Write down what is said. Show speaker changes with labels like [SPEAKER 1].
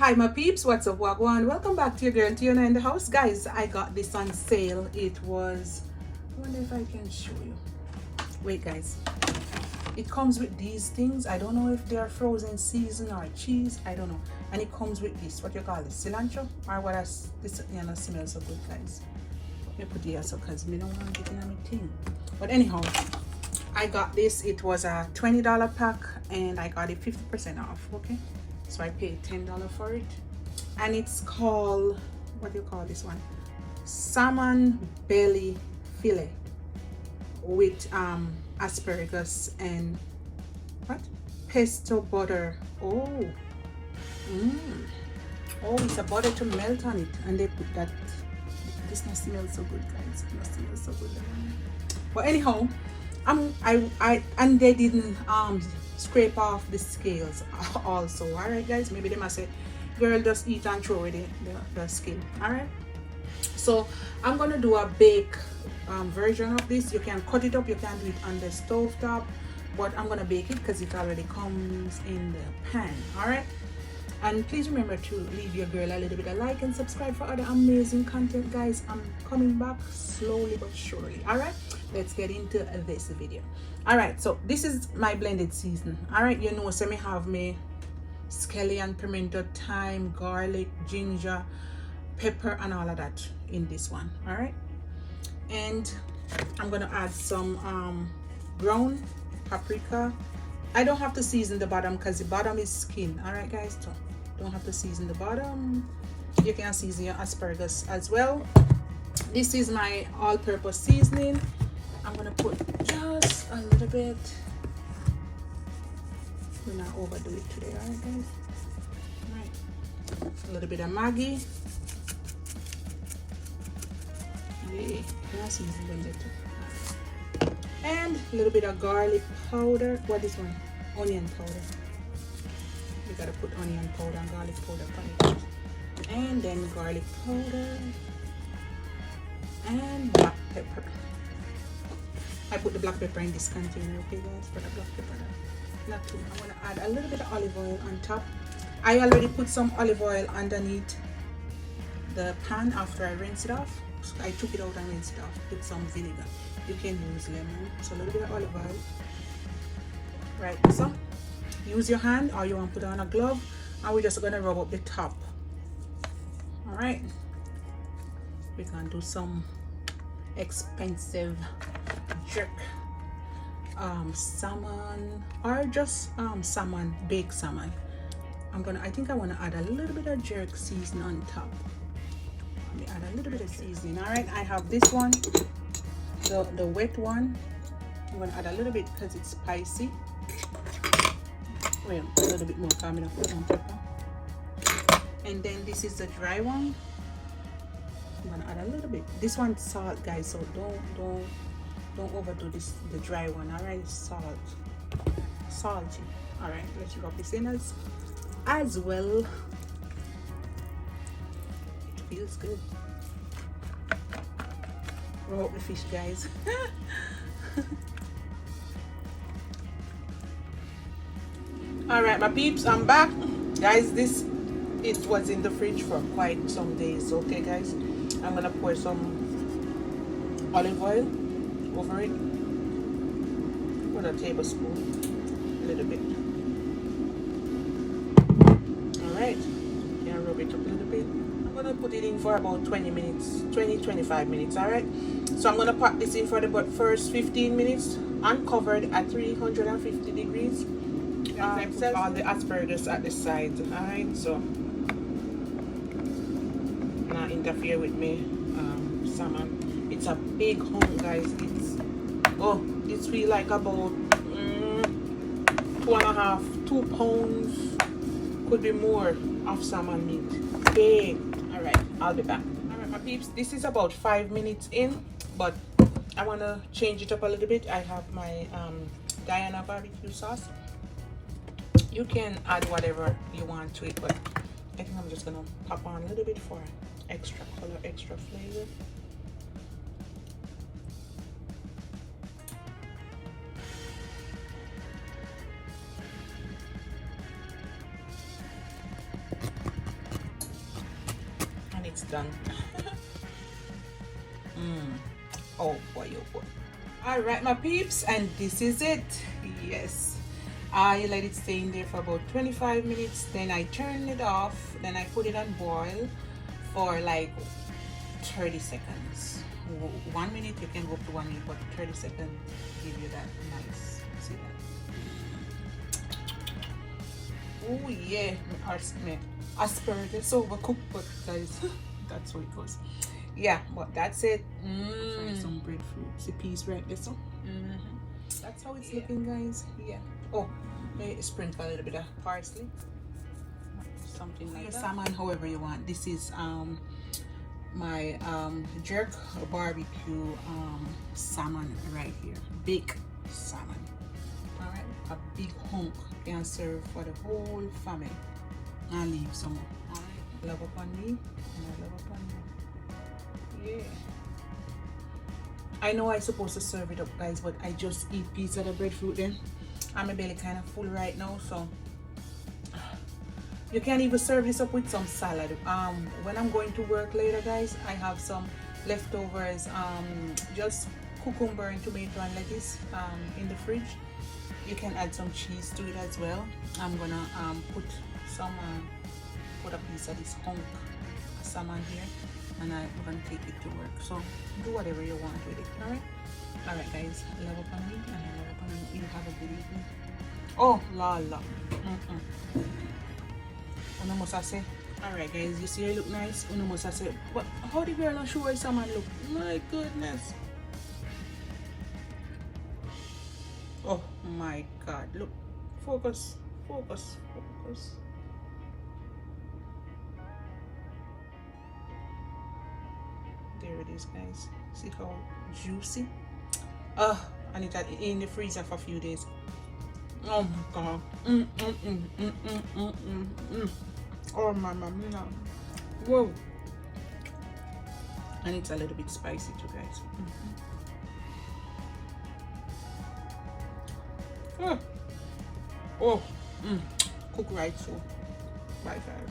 [SPEAKER 1] Hi my peeps, what's up, wagwan? Welcome back to your girl Tiona in the house. Guys, I got this on sale. It was, I wonder if I can show you. Wait guys, it comes with these things. I don't know if they are frozen season or cheese, I don't know. And it comes with this, what you call this, cilantro, or what else? This, you know, smells so good guys. Let me put it here so because me don't want to get in my thing. But anyhow, I got this. It was a $20 pack and I got it 50% off. Okay, so I paid $10 for it, and it's called, what do you call this one? Salmon belly fillet with asparagus and what, pesto butter. Oh, oh, it's a butter to melt on it, and they put that. This must smell so good guys, it must smell so good. But anyhow, I and they didn't scrape off the scales also. All right guys, maybe they must say, girl, just eat and throw away the skin. All right, so I'm gonna do a bake version of this. You can cut it up, you can do it on the stove top, but I'm gonna bake it because it already comes in the pan. All right, and please remember to leave your girl a little bit of like and subscribe for other amazing content guys. I'm coming back slowly but surely. All right, let's get into this video. All right, so this is my blended season. All right, you know, so me have me scallion, pimento, thyme, garlic, ginger, pepper, and all of that in this one. All right, and I'm gonna add some ground paprika. I don't have to season the bottom because the bottom is skin. All right guys, so don't have to season the bottom. You can season your asparagus as well. This is my all-purpose seasoning. I'm gonna put just a little bit. We're not overdo it today, all right guys. All right, a little bit of Maggi. Yeah, can season them better. And a little bit of garlic powder. What is one? Onion powder. You gotta put onion powder and garlic powder on it. And then garlic powder and black pepper. I put the black pepper in this container, okay guys, for the black pepper. Not too. I'm gonna add a little bit of olive oil on top. I already put some olive oil underneath the pan after I rinse it off. So I took it out and rinsed it off. Put some vinegar. You can use lemon. So a little bit of olive oil. Right, so use your hand or you want to put on a glove, and we're just gonna rub up the top. All right, we can do some expensive jerk salmon, or just salmon, baked salmon. I think I want to add a little bit of jerk seasoning on top. Let me add a little bit of seasoning. All right, I have this one, the wet one. I'm gonna add a little bit because it's spicy. Well, a little bit more coming up with pepper. And then this is the dry one. I'm gonna add a little bit. This one's salt guys, so don't overdo this, the dry one. All right, salty. All right, let's rub this in as well. It feels good. Rub up the fish guys. All right my peeps, I'm back guys. It was in the fridge for quite some days. Okay guys, I'm gonna pour some olive oil over it. Put a tablespoon, a little bit. All right, yeah, rub it up a little bit. I'm gonna put it in for about 25 minutes. All right, so I'm gonna put this in for the first 15 minutes uncovered at 350 degrees. I put all the asparagus at the sides. All right, so not interfere with me salmon. It's a big hunk guys. It's feel like about 2 pounds, could be more, of salmon meat. Big. All right, I'll be back. All right my peeps, this is about 5 minutes in, but I want to change it up a little bit. I have my Diana barbecue sauce. You can add whatever you want to it, but I think I'm just gonna pop on a little bit for extra color, extra flavor. done. Oh boy, oh boy. Alright, my peeps, and this is it. Yes, I let it stay in there for about 25 minutes, then I turn it off, then I put it on boil for like 30 seconds. 1 minute, you can go up to 1 minute, but 30 seconds give you that nice, see that? Oh yeah, my asparagus overcooked, but guys, that's how it goes. Yeah, but that's it. Fry some breadfruit. See piece right there, so. That's how it's looking, guys. Yeah. Oh, maybe sprinkle a little bit of parsley. Something like that. Your salmon, however you want. This is my jerk barbecue salmon right here. Big salmon. Alright, a big hunk can serve for the whole family. And leave some more. Alright, love upon me, and I love upon you. Yeah, I know I'm supposed to serve it up, guys, but I just eat piece of the breadfruit then. And my belly kind of full right now, so you can even serve this up with some salad. When I'm going to work later, guys, I have some leftovers, just cucumber and tomato and lettuce in the fridge. You can add some cheese to it as well. I'm gonna put a piece of this hunk salmon here, and I'm gonna take it to work. So do whatever you want with it. Alright guys, love upon me, and I love upon you. You have a good evening. Oh la la. Uno must have say. Alright guys, you see I look nice. Uno must have say, but how the girl not show her salmon look? My goodness. Oh my god, look. Focus, focus, focus. There it is, guys. See how juicy? And it had in the freezer for a few days. Oh my god. Oh my mama. Whoa. And it's a little bit spicy too, guys. Cook right so. Bye guys.